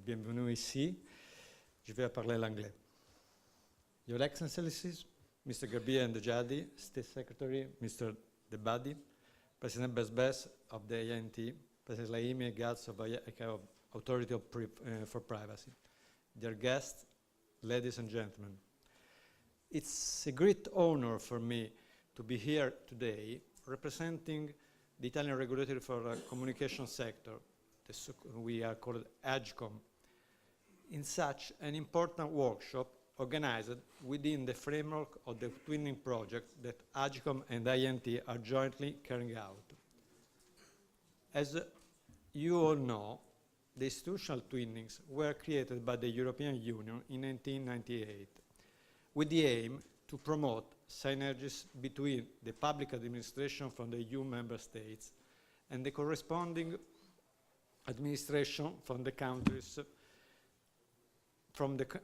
Bienvenue ici. Je vais parler l'anglais. Your Excellencies, Mr. Gabriel Ndjadi, State Secretary, Mr. Debadi, President Besbes of the INT, President Laimi Gats of Authority for Privacy, dear guests, ladies and gentlemen. It's a great honor for me to be here today representing the Italian Regulator for the Communication Sector, we are called AGCOM, in such an important workshop organized within the framework of the twinning project that AGCOM and INT are jointly carrying out. As you all know, the institutional twinnings were created by the European Union in 1998 with the aim to promote synergies between the public administration from the EU member states and the corresponding administration from the countries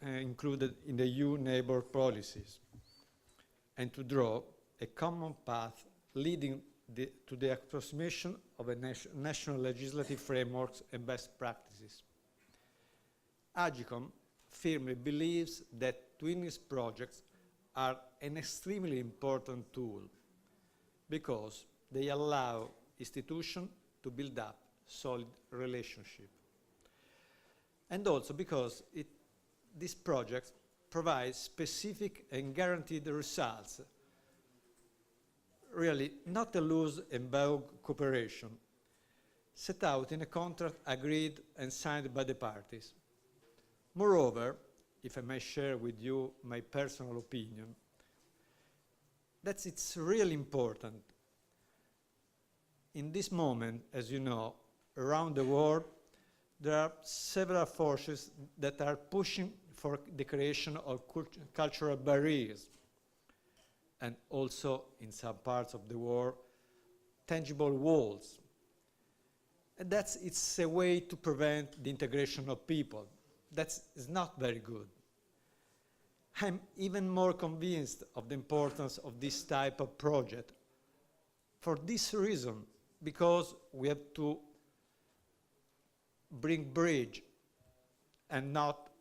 included in the EU neighbor policies, and to draw a common path leading to the approximation of a national legislative frameworks and best practices. AGCOM firmly believes that twinning projects are an extremely important tool because they allow institutions to build up solid relationship. And also because this project provides specific and guaranteed results, really not a loose and vague cooperation, set out in a contract agreed and signed by the parties. Moreover, if I may share with you my personal opinion, that it's really important. In this moment, as you know, around the world, there are several forces that are pushing for the creation of cultural barriers, and also, in some parts of the world, tangible walls. And it's a way to prevent the integration of people. That's not very good. I'm even more convinced of the importance of this type of project for this reason, because we have to bring bridge and not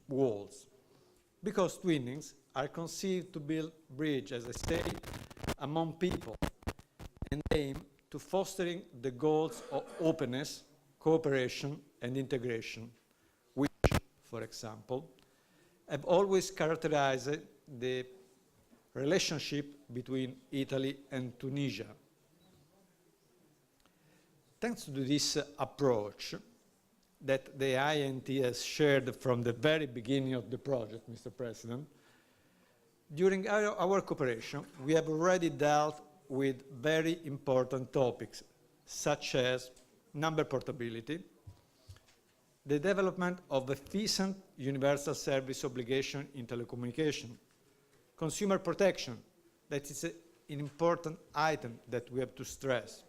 walls. Because twinnings are conceived to build bridge, as I say, among people and aim to fostering the goals of openness, cooperation, and integration, which, for example, have always characterized the relationship between Italy and Tunisia. Thanks to this approach that the INT has shared from the very beginning of the project, Mr. President, during our cooperation, we have already dealt with very important topics, such as number portability, the development of efficient universal service obligation in telecommunication, consumer protection, that is an important item that we have to stress,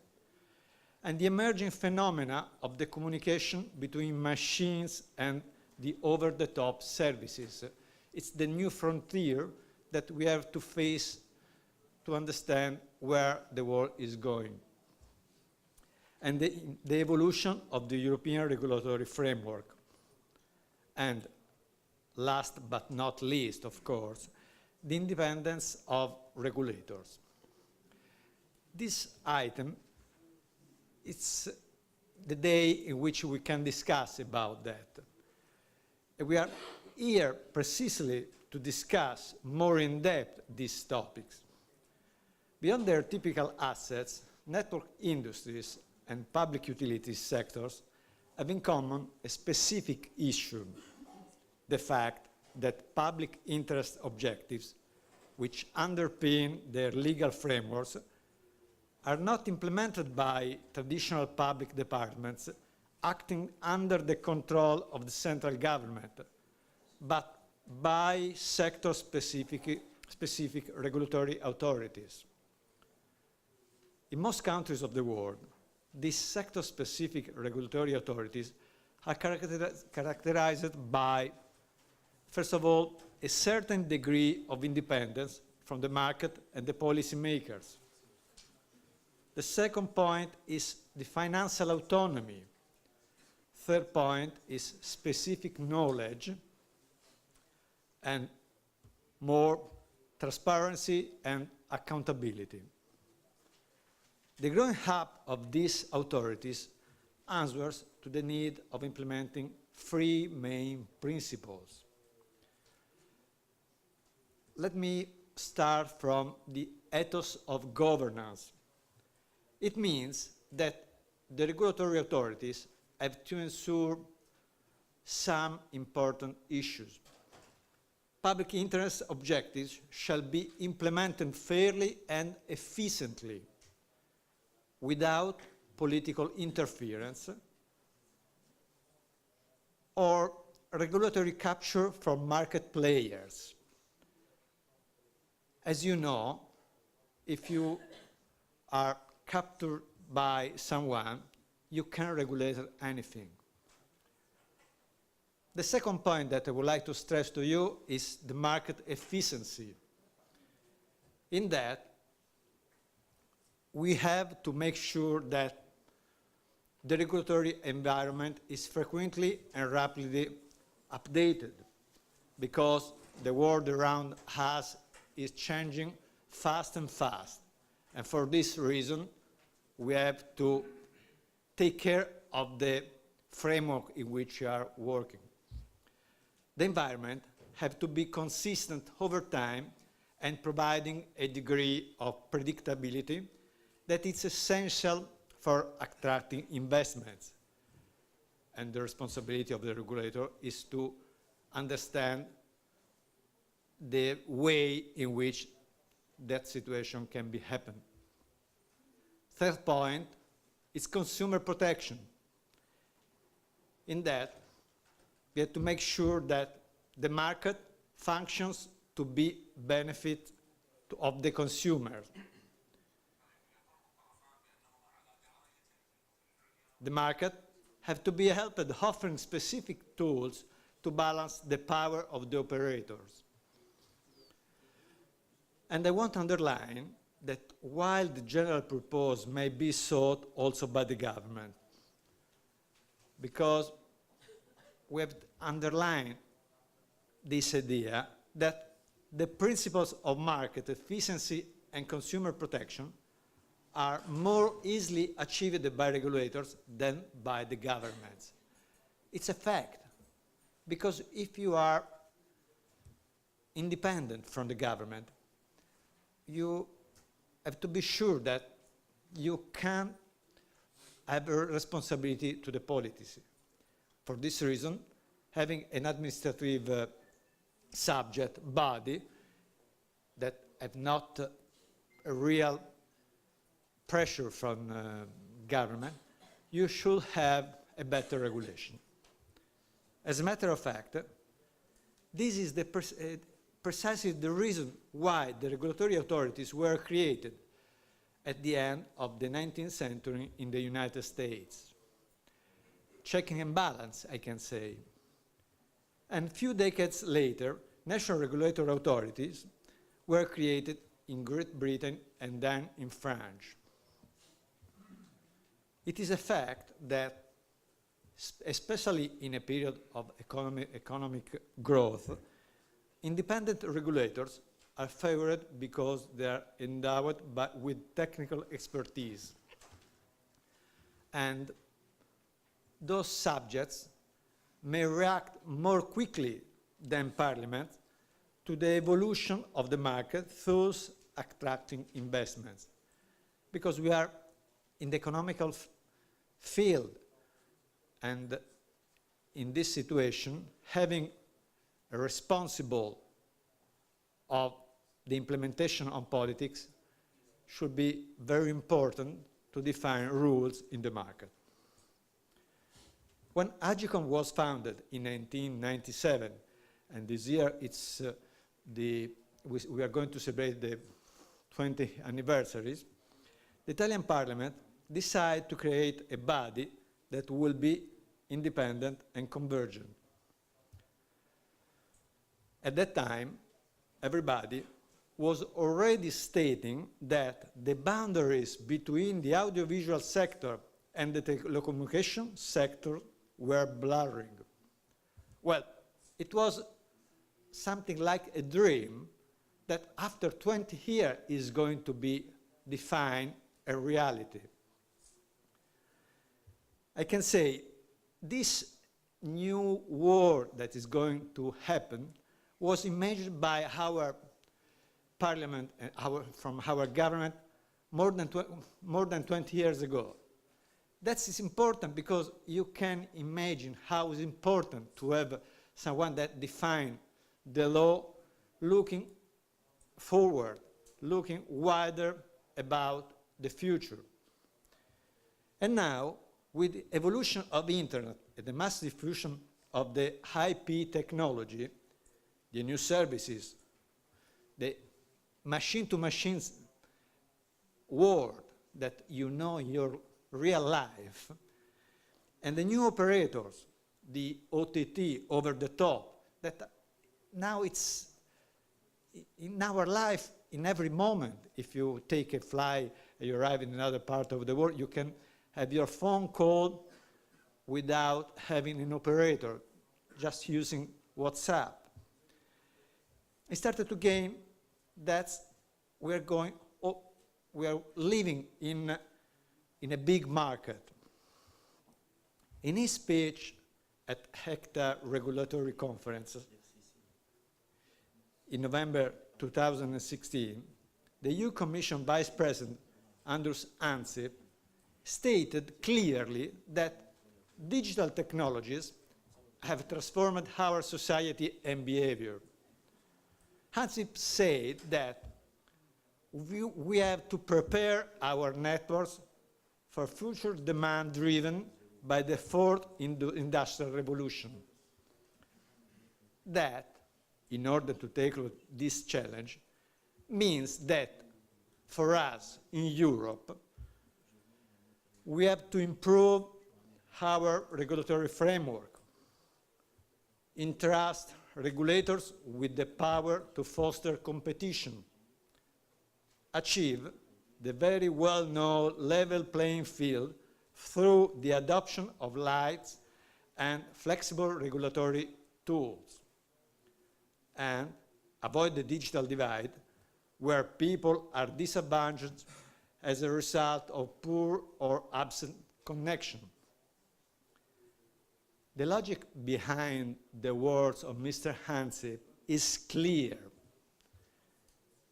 and the emerging phenomena of the communication between machines and the over-the-top services. It's the new frontier that we have to face to understand where the world is going. And the evolution of the European regulatory framework. And last but not least, of course, the independence of regulators. This item, it's the day in which we can discuss about that. And we are here precisely to discuss more in depth these topics. Beyond their typical assets, network industries and public utilities sectors have in common a specific issue, the fact that public interest objectives, which underpin their legal frameworks, are not implemented by traditional public departments acting under the control of the central government, but by sector-specific regulatory authorities. In most countries of the world, these sector-specific regulatory authorities are characterized by, first of all, a certain degree of independence from the market and the policy makers. The second point is the financial autonomy. Third point is specific knowledge and more transparency and accountability. The growing up of these authorities answers to the need of implementing three main principles. Let me start from the ethos of governance. It means that the regulatory authorities have to ensure some important issues. Public interest objectives shall be implemented fairly and efficiently, without political interference or regulatory capture from market players. As you know, if you are captured by someone, you can't regulate anything. The second point that I would like to stress to you is the market efficiency. In that, we have to make sure that the regulatory environment is frequently and rapidly updated, because the world around us is changing fast and fast. And for this reason, we have to take care of the framework in which we are working. The environment has to be consistent over time and providing a degree of predictability that is essential for attracting investments. And the responsibility of the regulator is to understand the way in which that situation can be happen. Third point is consumer protection. In that, we have to make sure that the market functions to be benefit of the consumer. The market has to be helped offering specific tools to balance the power of the operators. And I want to underline that while the general purpose may be sought also by the government, because we have underlined this idea that the principles of market efficiency and consumer protection are more easily achieved by regulators than by the governments. It's a fact, because if you are independent from the government, you have to be sure that you can have a responsibility to the policy. For this reason, having an administrative subject body that have not a real pressure from government, you should have a better regulation. As a matter of fact, this is precisely the reason why the regulatory authorities were created at the end of the 19th century in the United States. Checking and balance, I can say. And a few decades later, national regulatory authorities were created in Great Britain and then in France. It is a fact that, especially in a period of economic growth, independent regulators are favored because they are endowed with technical expertise. And those subjects may react more quickly than Parliament to the evolution of the market, thus attracting investments. Because we are in the economical field, and in this situation, having a responsible of the implementation of politics should be very important to define rules in the market. When Agicom was founded in 1997, and this year it's we are going to celebrate the 20th anniversaries, the Italian Parliament decided to create a body that will be independent and convergent. At that time, everybody was already stating that the boundaries between the audiovisual sector and the telecommunication sector were blurring. Well, it was something like a dream that after 20 years is going to be defined a reality. I can say this new world that is going to happen was imagined by our parliament and from our government more than 20 years ago. That is important because you can imagine how it's important to have someone that defines the law looking forward, looking wider about the future. And now, with the evolution of the internet and the massive diffusion of the IP technology, the new services, the machine-to-machine world that you know in your real life, and the new operators, the OTT, over the top, that now it's in our life, in every moment. If you take a flight, you arrive in another part of the world, you can have your phone call without having an operator, just using WhatsApp. I started to gain that we are living in a big market. In his speech at HECTA Regulatory Conference in November 2016, the EU Commission Vice President Andrus Ansip stated clearly that digital technologies have transformed our society and behavior. Ansip said that we have to prepare our networks for future demand driven by the fourth industrial revolution. That, in order to tackle this challenge, means that for us in Europe, we have to improve our regulatory framework, entrust regulators with the power to foster competition, achieve the very well-known level playing field through the adoption of light and flexible regulatory tools, and avoid the digital divide where people are disadvantaged as a result of poor or absent connection. The logic behind the words of Mr. Ansip is clear.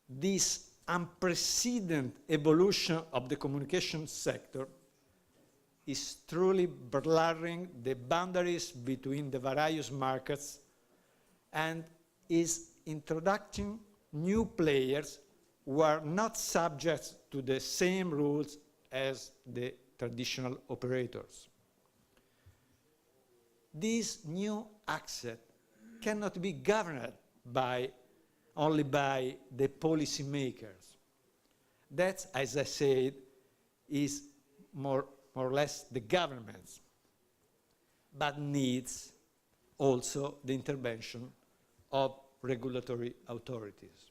This unprecedented evolution of the communication sector is truly blurring the boundaries between the various markets and is introducing new players who are not subject to the same rules as the traditional operators. This new access cannot be governed only by the policymakers. That, as I said, is more or less the governments, but needs also the intervention of regulatory authorities.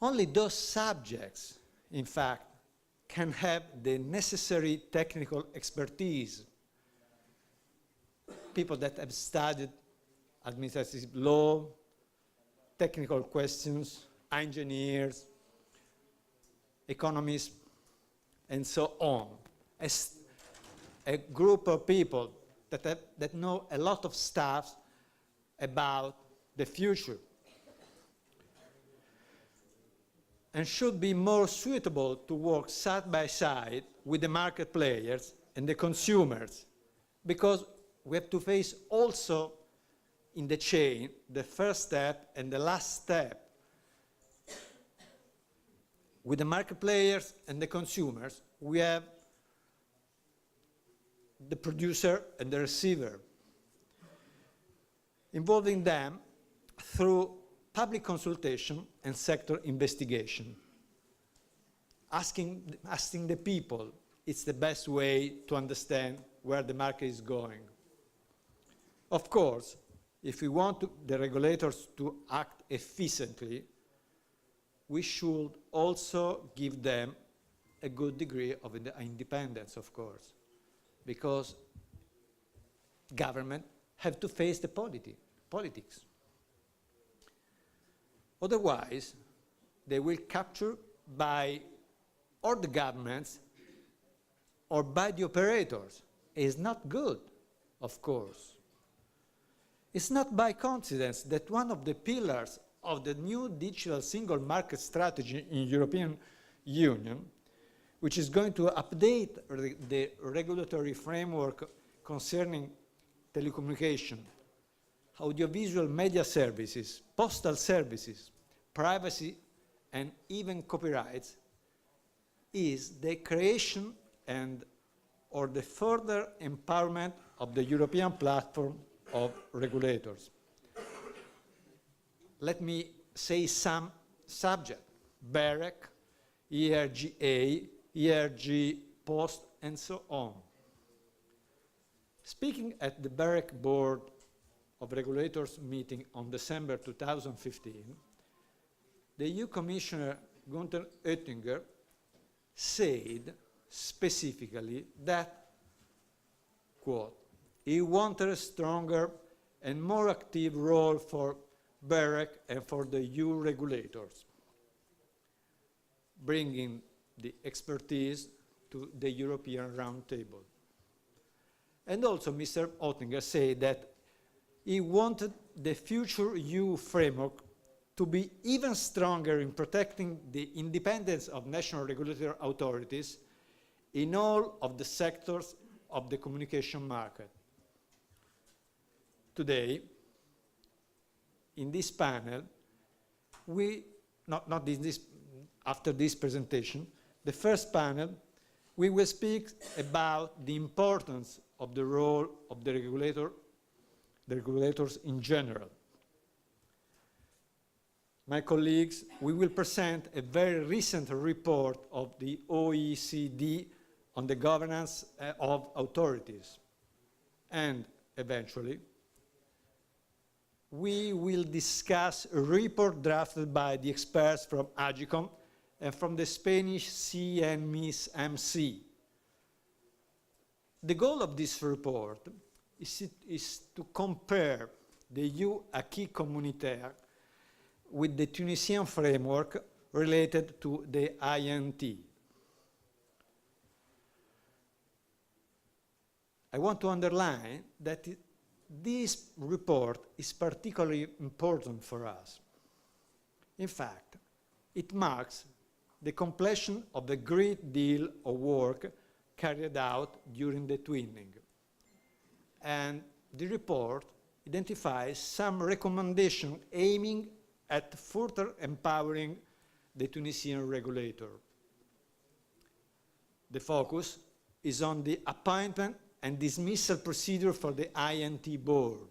Only those subjects, in fact, can have the necessary technical expertise. People that have studied administrative law, technical questions, engineers, economists, and so on. As a group of people that know a lot of stuff about the future and should be more suitable to work side by side with the market players and the consumers, because we have to face also in the chain the first step and the last step. With the market players and the consumers, we have the producer and the receiver, involving them through public consultation and sector investigation. Asking the people, it's the best way to understand where the market is going. Of course, if we want the regulators to act efficiently, we should also give them a good degree of independence, of course. because government have to face the politics. Otherwise, they will capture by or the governments or by the operators. It's not good, of course. It's not by coincidence that one of the pillars of the new digital single market strategy in European Union, which is going to update the regulatory framework concerning telecommunication, audiovisual media services, postal services, privacy, and even copyrights, is the creation or the further empowerment of the European platform of regulators. Let me say some subject: BEREC, ERGA, ERG Post, and so on. Speaking at the BEREC Board of Regulators meeting on December 2015, the EU Commissioner Günther Oettinger said specifically that, quote, he wanted a stronger and more active role for BEREC and for the EU regulators, bringing the expertise to the European Roundtable. And also Mr. Oettinger said that he wanted the future EU framework to be even stronger in protecting the independence of national regulatory authorities in all of the sectors of the communication market. Today, in this panel, after this presentation, the first panel, we will speak about the importance of the role of the regulators in general. My colleagues, we will present a very recent report of the OECD on the governance of authorities. And eventually, we will discuss a report drafted by the experts from AGICOM and from the Spanish CNMC. The goal of this report is to compare the EU acquis communautaire with the Tunisian framework related to the INT. I want to underline that this report is particularly important for us. In fact, it marks the completion of a great deal of work carried out during the twinning. And the report identifies some recommendations aiming at further empowering the Tunisian regulator. The focus is on the appointment and dismissal procedure for the INT board,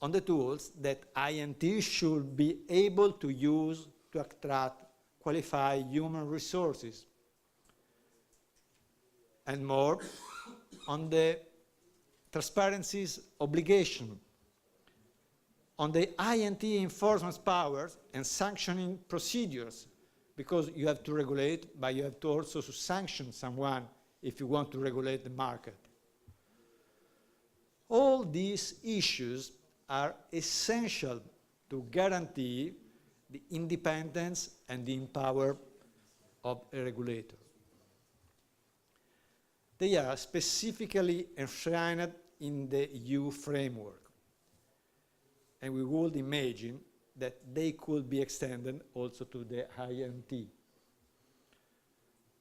on the tools that INT should be able to use to attract qualified human resources, and more on the transparency's obligation, on the INT enforcement powers and sanctioning procedures, because you have to regulate, but you have to also sanction someone if you want to regulate the market. All these issues are essential to guarantee the independence and the empowerment of a regulator. They are specifically enshrined in the EU framework, and we would imagine that they could be extended also to the INT.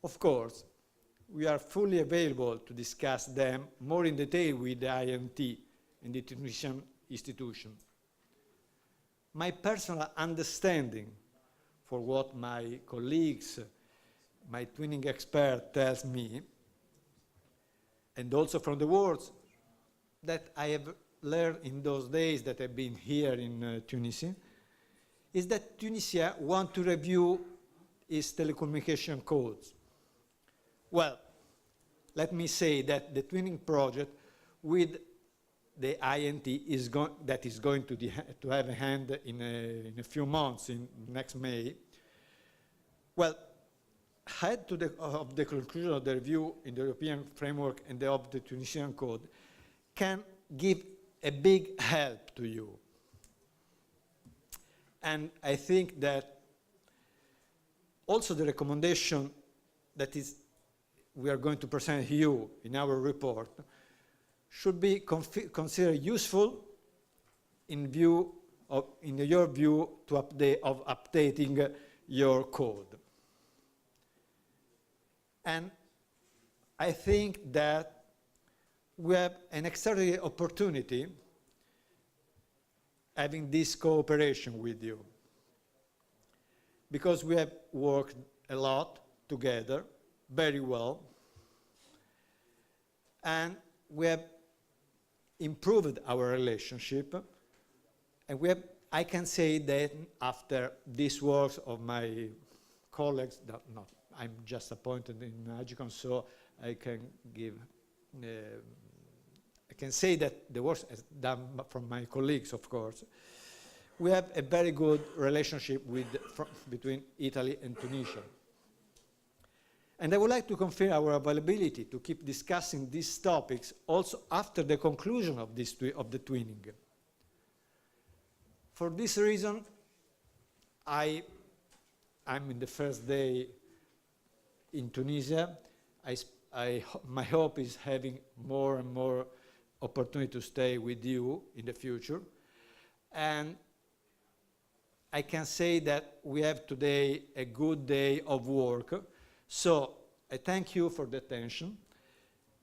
Of course, we are fully available to discuss them more in detail with the INT and the Tunisian institution. My personal understanding, for what my colleagues, my twinning expert tells me, and also from the words that I have learned in those days that I've been here in Tunisia, is that Tunisia wants to review its telecommunication codes. Well, let me say that the twinning project with the INT is going to have a hand in a few months, in next May. Well, ahead of the conclusion of the review in the European framework and of the Tunisian code can give a big help to you. And I think that also the recommendation that we are going to present you in our report should be considered useful in your view of updating your code. And I think that we have an extraordinary opportunity having this cooperation with you, because we have worked a lot together, very well, and we have improved our relationship, and I can say that after this work of my colleagues, I'm just appointed in Agicom, so I can say that the work is done from my colleagues, of course. We have a very good relationship between Italy and Tunisia. And I would like to confirm our availability to keep discussing these topics also after the conclusion of the twinning. For this reason, I'm in the first day in Tunisia. My hope is having more and more opportunity to stay with you in the future. And I can say that we have today a good day of work. So I thank you for the attention.